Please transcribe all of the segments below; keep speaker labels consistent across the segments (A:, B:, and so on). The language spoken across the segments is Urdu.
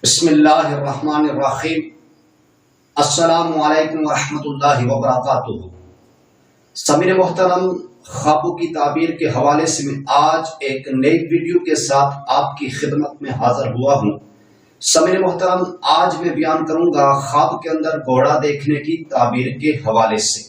A: بسم اللہ الرحمن الرحیم۔ السلام علیکم ورحمۃ اللہ وبرکاتہ۔ سامعین محترم، خوابوں کی تعبیر کے حوالے سے میں آج ایک نئی ویڈیو کے ساتھ آپ کی خدمت میں حاضر ہوا ہوں۔ سامعین محترم، آج میں بیان کروں گا خواب کے اندر گھوڑا دیکھنے کی تعبیر کے حوالے سے۔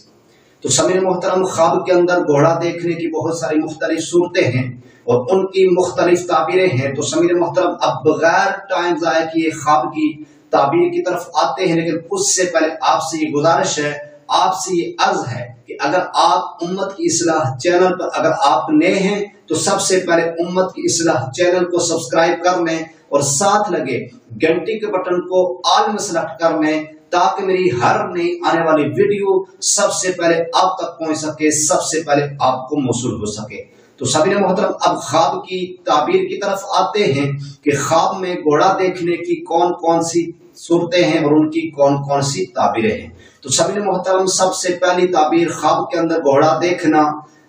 A: تو سامعین محترم، خواب کے اندر گھوڑا دیکھنے کی بہت ساری مختلف صورتیں ہیں اور ان کی مختلف تعبیریں ہیں۔ تو سامعین محترم، اب بغیر ٹائم ضائع کیے خواب کی تعبیر کی طرف آتے ہیں، لیکن اس سے پہلے آپ سے یہ گزارش ہے، آپ سے یہ عرض ہے کہ اگر آپ امت کی اصلاح چینل پر اگر آپ نئے ہیں تو سب سے پہلے امت کی اصلاح چینل کو سبسکرائب کر لیں اور ساتھ لگے گھنٹی کے بٹن کو آل میں سلیکٹ کر لیں تاکہ میری ہر نئی آنے والی ویڈیو سب سے پہلے آپ تک پہنچ سکے، سب سے پہلے آپ کو موصول ہو سکے۔ تو سامعین محترم، اب خواب کی تعبیر کی طرف آتے ہیں کہ خواب میں گھوڑا دیکھنے کی کون کون سی صورتیں ہیں اور ان کی کون کون سی تعبیریں ہیں۔ تو سامعین محترم، سب سے پہلی تعبیر خواب کے اندر گھوڑا دیکھنا۔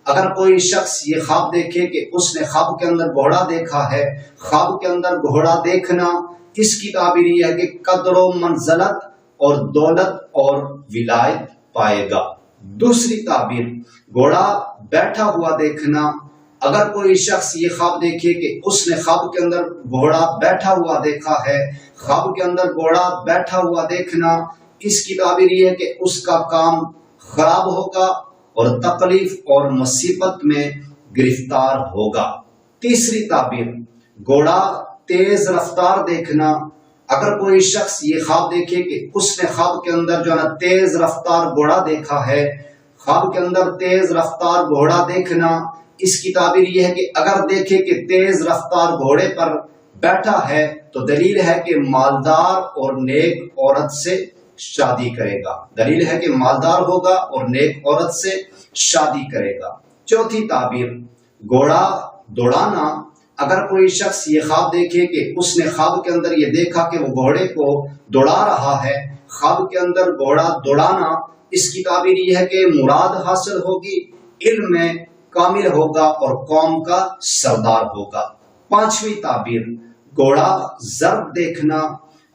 A: اگر کوئی شخص یہ خواب دیکھے کہ اس نے خواب کے اندر گھوڑا دیکھا ہے، خواب کے اندر گھوڑا دیکھنا، اس کی تعبیر یہ ہے کہ قدر و منزلت اور دولت اور ولایت پائے گا۔ دوسری تعبیر گھوڑا بیٹھا ہوا دیکھنا۔ اگر کوئی شخص یہ خواب دیکھے کہ اس نے خواب کے اندر گھوڑا بیٹھا ہوا دیکھا ہے، خواب کے اندر گھوڑا بیٹھا ہوا دیکھنا، اس کی تعبیر یہ ہے کہ اس کا کام خراب ہوگا اور تکلیف اور مصیبت میں گرفتار ہوگا۔ تیسری تعبیر گھوڑا تیز رفتار دیکھنا۔ اگر کوئی شخص یہ خواب دیکھے کہ اس نے خواب کے اندر جو ہے نا تیز رفتار گھوڑا دیکھا ہے، خواب کے اندر تیز رفتار گھوڑا دیکھنا، اس کی تعبیر یہ ہے کہ اگر دیکھے کہ تیز رفتار گھوڑے پر بیٹھا ہے تو دلیل ہے کہ مالدار اور نیک عورت سے شادی کرے گا، دلیل ہے کہ مالدار ہوگا اور نیک عورت سے شادی کرے گا۔ چوتھی تعبیر گھوڑا دوڑانا۔ اگر کوئی شخص یہ خواب دیکھے کہ اس نے خواب کے اندر یہ دیکھا کہ وہ گھوڑے کو دوڑا رہا ہے، خواب کے اندر گھوڑا دوڑانا، اس کی تعبیر یہ ہے کہ مراد حاصل ہوگی، علم میں کامل ہوگا اور قوم کا سردار ہوگا۔ پانچویں تعبیر گھوڑا زرد دیکھنا۔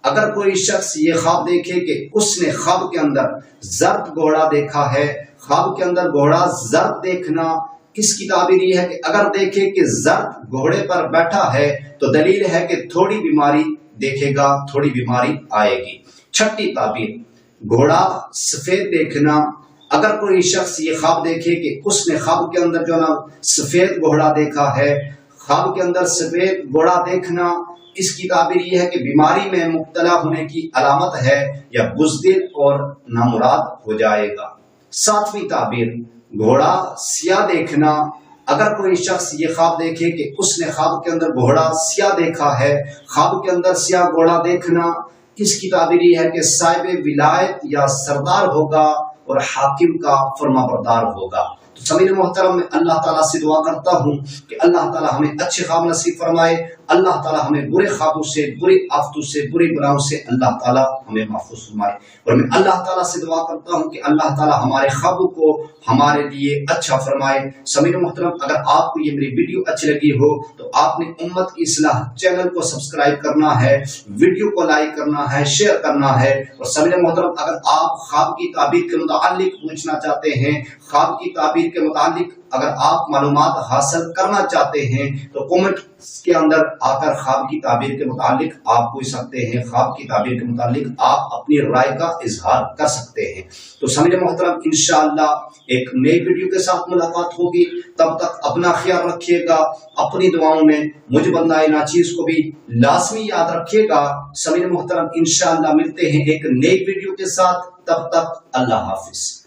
A: اگر کوئی شخص یہ خواب دیکھے کہ اس نے خواب کے اندر زرد گھوڑا دیکھا ہے، خواب کے اندر گھوڑا زرد دیکھنا، اس کی تعبیر یہ ہے کہ اگر دیکھے کہ زرد گھوڑے پر بیٹھا ہے تو دلیل ہے کہ تھوڑی بیماری دیکھے گا، تھوڑی بیماری آئے گی۔ چھٹی تعبیر گھوڑا سفید دیکھنا۔ اگر کوئی شخص یہ خواب دیکھے کہ اس نے خواب کے اندر جو نا سفید گھوڑا دیکھا ہے، خواب کے اندر سفید گھوڑا دیکھنا، اس کی تعبیر یہ ہے کہ بیماری میں مبتلا ہونے کی علامت ہے یا بزدل اور نامراد ہو جائے گا۔ ساتویں تعبیر گھوڑا سیاہ دیکھنا۔ اگر کوئی شخص یہ خواب دیکھے کہ اس نے خواب کے اندر گھوڑا سیاہ دیکھا ہے، خواب کے اندر سیاہ گھوڑا دیکھنا، اس کی تعبیر یہ ہے کہ صاحب ولایت یا سردار ہوگا اور حاکم کا فرما بردار ہوگا۔ تو سامعین محترم، میں اللہ تعالیٰ سے دعا کرتا ہوں کہ اللہ تعالیٰ ہمیں اچھے خواب نصیب فرمائے، اللہ تعالیٰ ہمیں برے خوابوں سے، بری آفتوں سے، بری بلاؤں سے اللہ تعالیٰ ہمیں محفوظ فرمائے۔ اور میں اللہ تعالیٰ سے دعا کرتا ہوں کہ اللہ تعالیٰ ہمارے خوابوں کو ہمارے لیے اچھا فرمائے۔ سامعین محترم، اگر آپ کو یہ میری ویڈیو اچھی لگی ہو تو آپ نے امت کی اصلاح چینل کو سبسکرائب کرنا ہے، ویڈیو کو لائک کرنا ہے، شیئر کرنا ہے۔ اور سامعین محترم، اگر آپ خواب کی تعبیر کے متعلق پوچھنا چاہتے ہیں، خواب کی تعبیر کے متعلق اگر آپ معلومات حاصل کرنا چاہتے ہیں تو کمنٹ کے اندر آ کر خواب کی تعبیر کے متعلق آپ پوچھ سکتے ہیں، خواب کی تعبیر کے متعلق آپ اپنی رائے کا اظہار کر سکتے ہیں۔ تو سامعین محترم، انشاءاللہ ایک نئی ویڈیو کے ساتھ ملاقات ہوگی، تب تک اپنا خیال رکھیے گا، اپنی دعاؤں میں مجھ بندہ ناچیز کو بھی لازمی یاد رکھیے گا۔ سامعین محترم، انشاءاللہ ملتے ہیں ایک نئی ویڈیو کے ساتھ، تب تک اللہ حافظ۔